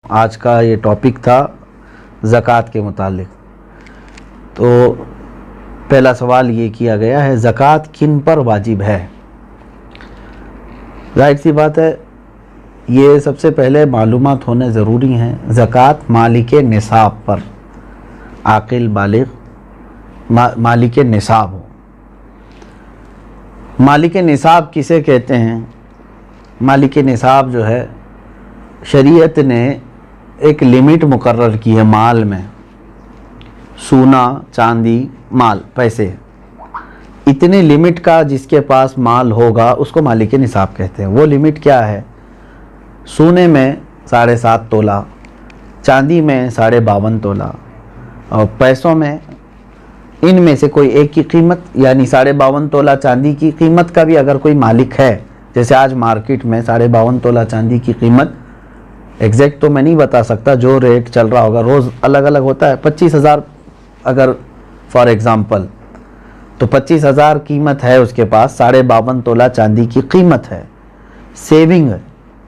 आज का ये टॉपिक था ज़कात के मुतालिक। तो पहला सवाल ये किया गया है, ज़कात किन पर वाजिब है। जाहिर सी बात है, ये सबसे पहले मालूमात होने ज़रूरी हैं। ज़कात मालिक निसाब पर, आकिल बालिग मालिक निसाब हो। मालिक निसाब किसे कहते हैं? मालिक निसाब जो है, शरीयत ने एक लिमिट मुकर्रर की है माल में। सोना, चांदी, माल, पैसे, इतने लिमिट का जिसके पास माल होगा उसको मालिक निसाब कहते हैं। वो लिमिट क्या है? सोने में 7.5 तोला, चांदी में 52.5 तोला, और पैसों में इनमें से कोई एक की कीमत, यानी 52.5 तोला चांदी की कीमत का भी अगर कोई मालिक है, जैसे आज मार्केट में 52.5 तोला चांदी की कीमत, एग्जैक्ट तो मैं नहीं बता सकता, जो रेट चल रहा होगा रोज़ अलग अलग होता है। 25,000 अगर फॉर एग्ज़ाम्पल, तो 25,000 कीमत है उसके पास, 52.5 तोला चांदी की कीमत है। सेविंग,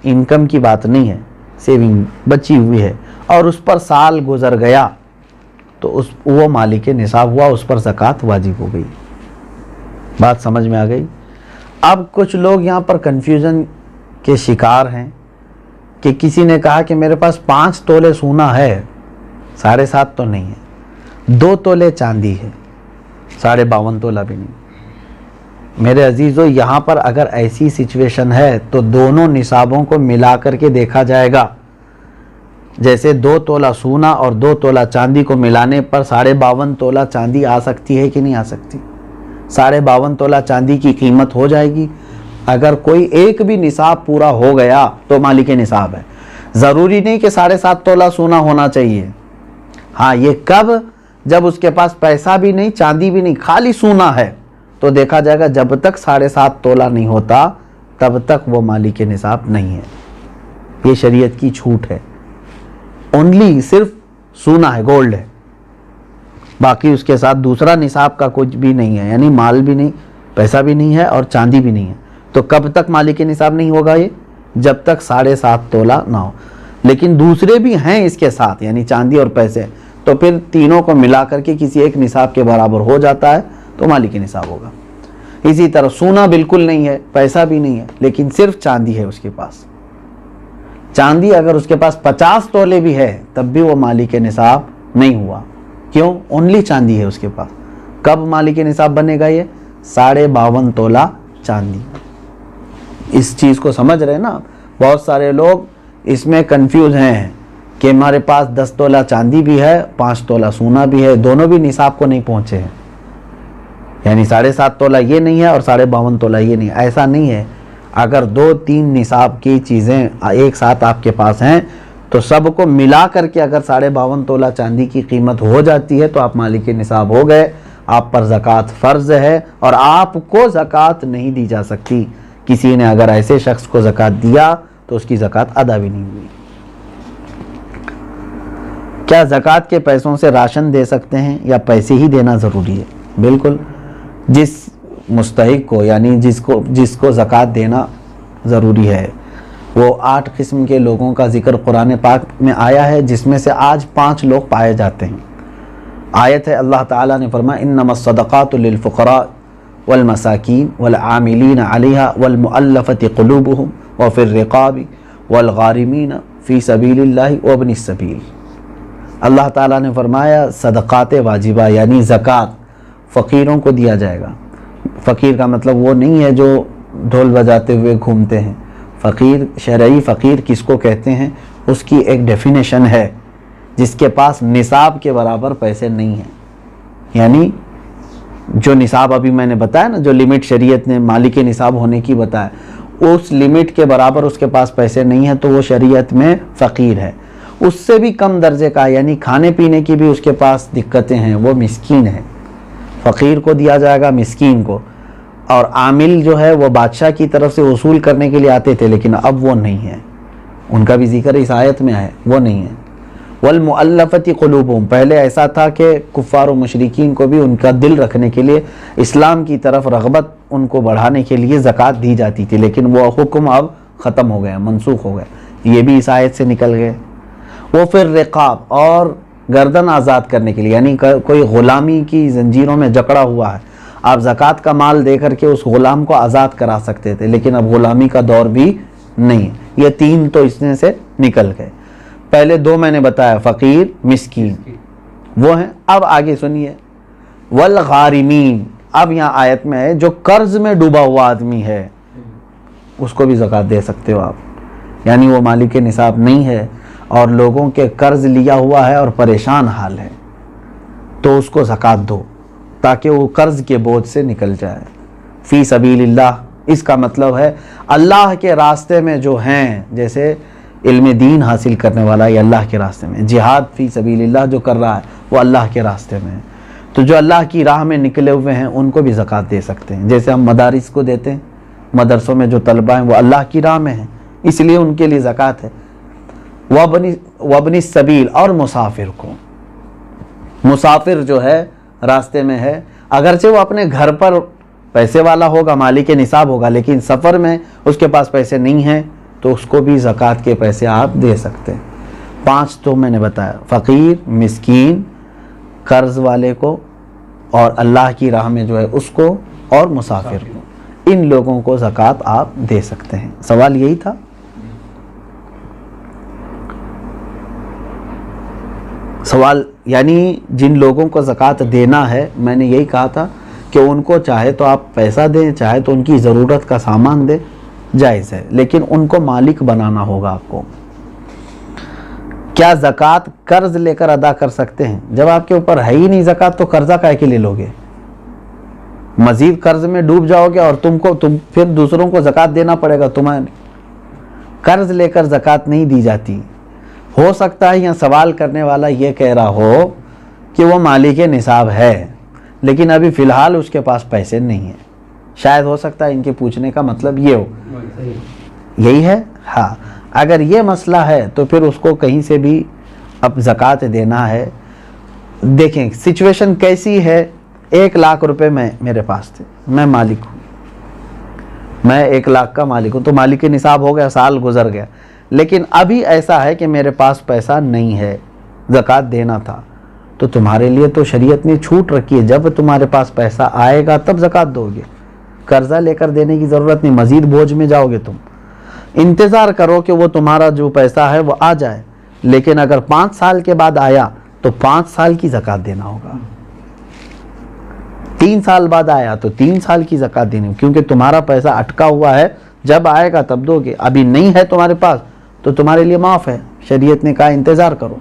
इनकम की बात नहीं है, सेविंग बची हुई है, और उस पर साल गुजर गया तो वो मालिक निसाब हुआ, उस पर ज़कात वाजिब हो गई। बात समझ में आ गई? अब कुछ लोग यहाँ पर कन्फ्यूज़न के शिकार हैं कि किसी ने कहा कि मेरे पास 5 तोले सोना है, 7.5 तो नहीं है, 2 तोले चांदी है, 52.5 तोला भी नहीं। मेरे अजीज़ों, यहाँ पर अगर ऐसी सिचुएशन है तो दोनों निसाबों को मिला करके देखा जाएगा। जैसे 2 तोला सोना और 2 तोला चांदी को मिलाने पर 52.5 तोला चांदी आ सकती है कि नहीं आ सकती? 52.5 तोला चांदी की कीमत हो जाएगी। अगर कोई एक भी निसाब पूरा हो गया तो मालिक निसाब है। ज़रूरी नहीं कि 7.5 तोला सोना होना चाहिए। हाँ, ये कब? जब उसके पास पैसा भी नहीं, चांदी भी नहीं, खाली सोना है, तो देखा जाएगा जब तक 7.5 तोला नहीं होता तब तक वो मालिक निसाब नहीं है। ये शरीयत की छूट है। ओनली सिर्फ सोना है, गोल्ड है, बाकी उसके साथ दूसरा निसाब का कुछ भी नहीं है, यानी माल भी नहीं, पैसा भी नहीं है और चांदी भी नहीं है। तो कब तक मालिक निसाब नहीं होगा ये? जब तक 7.5 तोला ना हो। लेकिन दूसरे भी हैं इसके साथ, यानी चांदी और पैसे, तो फिर तीनों को मिला करके किसी एक निसाब के बराबर हो जाता है तो मालिक निसाब होगा। इसी तरह सोना बिल्कुल नहीं है, पैसा भी नहीं है, लेकिन सिर्फ चांदी है उसके पास। चांदी अगर उसके पास 50 तोले भी है तब भी वो मालिक निसाब नहीं हुआ। क्यों? ओनली चांदी है उसके पास। कब मालिक निसाब बनेगा ये? 52.5 तोला चांदी। इस चीज़ को समझ रहे हैं ना? बहुत सारे लोग इसमें कंफ्यूज हैं कि हमारे पास 10 तोला चांदी भी है, 5 तोला सोना भी है, दोनों भी निसाब को नहीं पहुँचे हैं, यानी 7.5 तोला ये नहीं है और 52.5 तोला ये नहीं है। ऐसा नहीं है। अगर 2-3 निसाब की चीज़ें एक साथ आपके पास हैं तो सबको मिला करके अगर 52.5 तोला चांदी की कीमत हो जाती है तो आप मालिक निसाब हो गए। आप पर ज़कात फ़र्ज़ है और आपको ज़कात नहीं दी जा सकती। किसी ने अगर ऐसे शख्स को ज़कात दिया तो उसकी ज़कात अदा भी नहीं हुई। क्या ज़कात के पैसों से राशन दे सकते हैं या पैसे ही देना ज़रूरी है? बिल्कुल। जिस मुस्तहिक को, यानी जिसको ज़कात देना ज़रूरी है, वो 8 किस्म के लोगों का जिक्र कुरान पाक में आया है, जिसमें से आज 5 लोग पाए जाते हैं। आयत है, अल्लाह ताला ने फरमाया, इन्नमस सदक़ातु लिल फ़ुक़रा वल मसाकीन वल आमिलीन अलैहा वल मुअल्लफ़ति क़ुलूबुहुम व फ़िर रिक़ाबि वल गारिमीन फ़ी सबीलिल्लाहि व इब्निस सबील। अल्लाह ताला ने फरमाया, सदक़ात वाजिबा यानी ज़कात फ़कीरों को दिया जाएगा। फ़कीर का मतलब वो नहीं है जो ढोल बजाते हुए घूमते हैं। फ़कीर, शरई फ़कीर किसको कहते हैं, उसकी एक डेफिनेशन है, जिसके पास निसाब के बराबर पैसे नहीं हैं। यानी जो निसाब अभी मैंने बताया ना, जो लिमिट शरीयत ने मालिक निसाब होने की बताया, उस लिमिट के बराबर उसके पास पैसे नहीं है तो वो शरीयत में फ़कीर है। उससे भी कम दर्जे का, यानी खाने पीने की भी उसके पास दिक्कतें हैं, वो मिस्कीन है। फ़कीर को दिया जाएगा, मिस्कीन को। और आमिल जो है वो बादशाह की तरफ से वसूल करने के लिए आते थे, लेकिन अब वो नहीं है, उनका भी जिक्र इस आयत में है, वो नहीं है। वल मुअल्लफ़ति क़ुलूबुहुम, पहले ऐसा था कि कुफ़ार और मुशरिकीन को भी उनका दिल रखने के लिए, इस्लाम की तरफ रग़बत उनको बढ़ाने के लिए ज़कात दी जाती थी, लेकिन वो हुक्म अब ख़त्म हो गया, मनसूख हो गया। ये भी इस आयत से निकल गए। वो फिर रिकाब, और गर्दन आज़ाद करने के लिए, यानी कोई ग़ुलामी की ज़ंजीरों में जकड़ा हुआ है, आप ज़कात का माल दे करके उस ग़ुलाम को आज़ाद करा सकते थे, लेकिन अब ग़ुलामी का दौर भी नहीं। ये 3 तो इसमें से निकल गए। पहले 2 मैंने बताया, फ़कीर मिस्कीन, वो हैं। अब आगे सुनिए, वल गारिमीन। अब यहाँ आयत में है जो कर्ज में डूबा हुआ आदमी है उसको भी ज़कात दे सकते हो आप, यानी वो मालिक निसाब नहीं है और लोगों के कर्ज लिया हुआ है और परेशान हाल है, तो उसको ज़कात दो ताकि वो कर्ज के बोझ से निकल जाए। फ़ी सबीलिल्लाह, इसका मतलब है अल्लाह के रास्ते में जो हैं, जैसे इल्म दीन हासिल करने वाला ये अल्लाह के रास्ते में, जिहाद फ़ी सबीलिल्लाह जो कर रहा है वो अल्लाह के रास्ते में है, तो जो अल्लाह की राह में निकले हुए हैं उनको भी ज़कात दे सकते हैं। जैसे हम मदारिस को देते हैं, मदरसों में जो तलबा हैं वो अल्लाह की राह में हैं, इसलिए उनके लिए ज़कात है। वबनी सबील, और मुसाफिर को, मुसाफिर जो है रास्ते में है, अगरचे वो अपने घर पर पैसे वाला होगा, मालिक निसाब होगा, लेकिन सफ़र में उसके पास पैसे नहीं हैं तो उसको भी ज़कात के पैसे आप दे सकते हैं। 5 तो मैंने बताया, फ़कीर, मिस्कीन, कर्ज़ वाले को, और अल्लाह की राह में जो है उसको, और मुसाफिर को, इन लोगों को ज़कात आप दे सकते हैं। सवाल यही था। सवाल यानी जिन लोगों को ज़कात देना है, मैंने यही कहा था कि उनको चाहे तो आप पैसा दें, चाहे तो उनकी ज़रूरत का सामान दें, जायज़ है, लेकिन उनको मालिक बनाना होगा आपको। क्या ज़कात कर्ज लेकर अदा कर सकते हैं? जब आपके ऊपर है ही नहीं ज़कात तो कर्जा काहे के ले लोगे? मज़ीद कर्ज में डूब जाओगे और तुम फिर दूसरों को ज़कात देना पड़ेगा तुम्हें। कर्ज लेकर ज़कात नहीं दी जाती। हो सकता है यहाँ सवाल करने वाला ये कह रहा हो कि वो मालिक निसाब है लेकिन अभी फ़िलहाल उसके पास पैसे नहीं है, शायद हो सकता है इनके पूछने का मतलब ये हो, यही है। हाँ, अगर ये मसला है तो फिर उसको कहीं से भी अब ज़कात देना है। देखें सिचुएशन कैसी है, 1 लाख रुपए मेरे पास थे, मैं मालिक हूँ, मैं 1 लाख का मालिक हूँ, तो मालिक निसाब हो गया, साल गुजर गया, लेकिन अभी ऐसा है कि मेरे पास पैसा नहीं है, ज़कात देना था, तो तुम्हारे लिए तो शरीयत ने छूट रखी है, जब तुम्हारे पास पैसा आएगा तब ज़कात दोगे, कर्जा लेकर देने की ज़रूरत नहीं, मज़ीद बोझ में जाओगे तुम। इंतज़ार करो कि वो तुम्हारा जो पैसा है वो आ जाए, लेकिन अगर 5 साल के बाद आया तो 5 साल की ज़कात देना होगा, 3 साल बाद आया तो 3 साल की ज़कात देनी होगी, क्योंकि तुम्हारा पैसा अटका हुआ है, जब आएगा तब दोगे, अभी नहीं है तुम्हारे पास तो तुम्हारे लिए माफ़ है, शरीयत ने कहा इंतज़ार करो।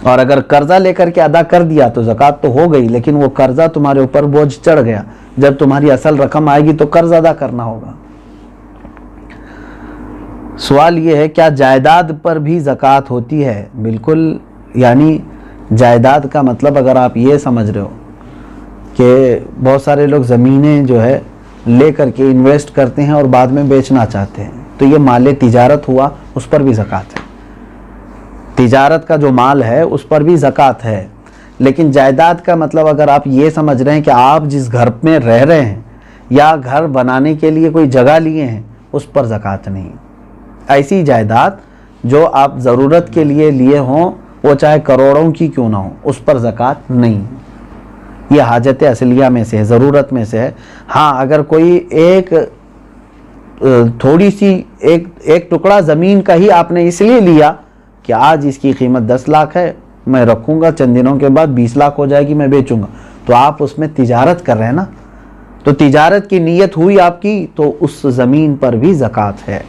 और अगर कर्जा लेकर के अदा कर दिया तो ज़कात तो हो गई, लेकिन वो कर्जा तुम्हारे ऊपर बोझ चढ़ गया, जब तुम्हारी असल रकम आएगी तो कर्ज अदा करना होगा। सवाल ये है क्या जायदाद पर भी ज़कात होती है? बिल्कुल, यानी जायदाद का मतलब अगर आप ये समझ रहे हो कि बहुत सारे लोग ज़मीनें जो है ले करके इन्वेस्ट करते हैं और बाद में बेचना चाहते हैं, तो ये माल तिजारत हुआ, उस पर भी ज़कात है, तिजारत का जो माल है उस पर भी ज़कात है। लेकिन जायदाद का मतलब अगर आप ये समझ रहे हैं कि आप जिस घर में रह रहे हैं या घर बनाने के लिए कोई जगह लिए हैं, उस पर ज़कात नहीं। ऐसी जायदाद जो आप ज़रूरत के लिए लिए हों, वो चाहे करोड़ों की क्यों ना हो, उस पर ज़कात नहीं। ये हाजत असलिया में से है, ज़रूरत में से है। हाँ, अगर कोई एक थोड़ी सी एक टुकड़ा ज़मीन का ही आपने इसलिए लिया कि आज इसकी कीमत 10 लाख है, मैं रखूँगा, चंद दिनों के बाद 20 लाख हो जाएगी, मैं बेचूँगा, तो आप उसमें तिजारत कर रहे हैं ना, तो तिजारत की नीयत हुई आपकी, तो उस ज़मीन पर भी ज़कात है।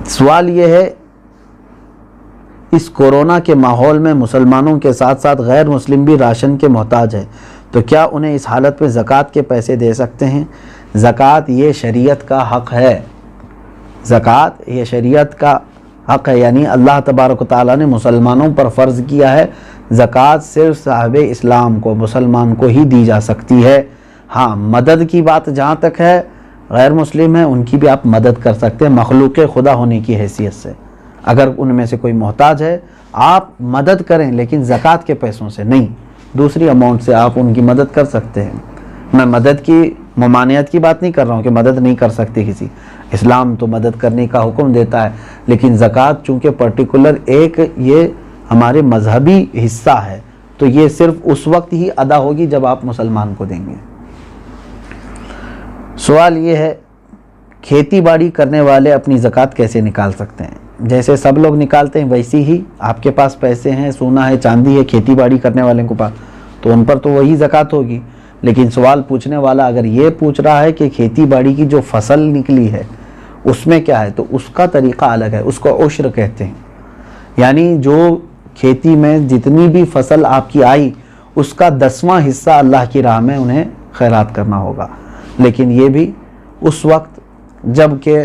सवाल ये है, इस कोरोना के माहौल में मुसलमानों के साथ साथ गैर मुस्लिम भी राशन के मोहताज है, तो क्या उन्हें इस हालत में ज़कात के पैसे दे सकते हैं? ज़कात ये शरीयत का हक़ है, ज़कात ये शरीयत का हक़ है, यानी अल्लाह तबारक व तआला ने मुसलमानों पर फ़र्ज़ किया है, ज़कात सिर्फ साहिब इस्लाम को, मुसलमान को ही दी जा सकती है। हाँ, मदद की बात जहाँ तक है, गैर मुस्लिम है उनकी भी आप मदद कर सकते हैं मखलूक़ खुदा होने की हैसियत से। अगर उनमें से कोई मोहताज है आप मदद करें, लेकिन ज़कात के पैसों से नहीं, दूसरी अमाउंट से आप उनकी मदद कर सकते हैं। मैं मदद की ममानियत की बात नहीं कर रहा हूँ कि मदद नहीं कर सकते किसी, इस्लाम तो मदद करने का हुक्म देता है, लेकिन ज़कात चूँकि पर्टिकुलर एक ये हमारे मजहबी हिस्सा है, तो ये सिर्फ उस वक्त ही अदा होगी जब आप मुसलमान को देंगे। सवाल ये है, खेती बाड़ी करने वाले अपनी ज़कात कैसे निकाल सकते हैं? जैसे सब लोग निकालते हैं वैसी ही आपके पास पैसे हैं, सोना है, चांदी है, खेती बाड़ी करने वाले के पास, तो उन पर तो वही ज़कात होगी। लेकिन सवाल पूछने वाला अगर ये पूछ रहा है कि खेती बाड़ी की जो फसल निकली है उसमें क्या है, तो उसका तरीक़ा अलग है, उसको उश्र कहते हैं। यानी जो खेती में जितनी भी फसल आपकी आई उसका 10वां हिस्सा अल्लाह की राह में उन्हें खैरात करना होगा। लेकिन ये भी उस वक्त जब के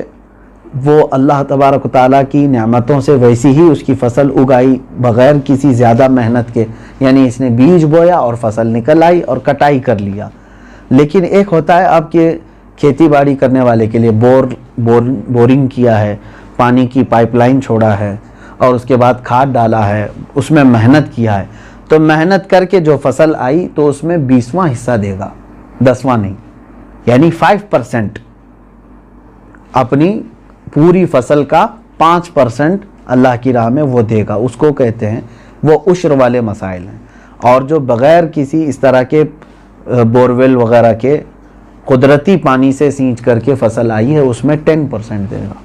वो अल्लाह तबारक व तआला की नेमतों से वैसी ही उसकी फसल उगाई बग़ैर किसी ज़्यादा मेहनत के, यानी इसने बीज बोया और फसल निकल आई और कटाई कर लिया। लेकिन एक होता है आपके खेती बाड़ी करने वाले के लिए बोरिंग किया है, पानी की पाइपलाइन छोड़ा है और उसके बाद खाद डाला है, उसमें मेहनत किया है, तो मेहनत करके जो फसल आई तो उसमें 20वां हिस्सा देगा, 10वां नहीं, यानी 5% अपनी पूरी फसल का 5% अल्लाह की राह में वो देगा। उसको कहते हैं, वो उश्र वाले मसाइल हैं। और जो बग़ैर किसी इस तरह के बोरवेल वगैरह के कुदरती पानी से सींच करके फसल आई है उसमें 10% देगा।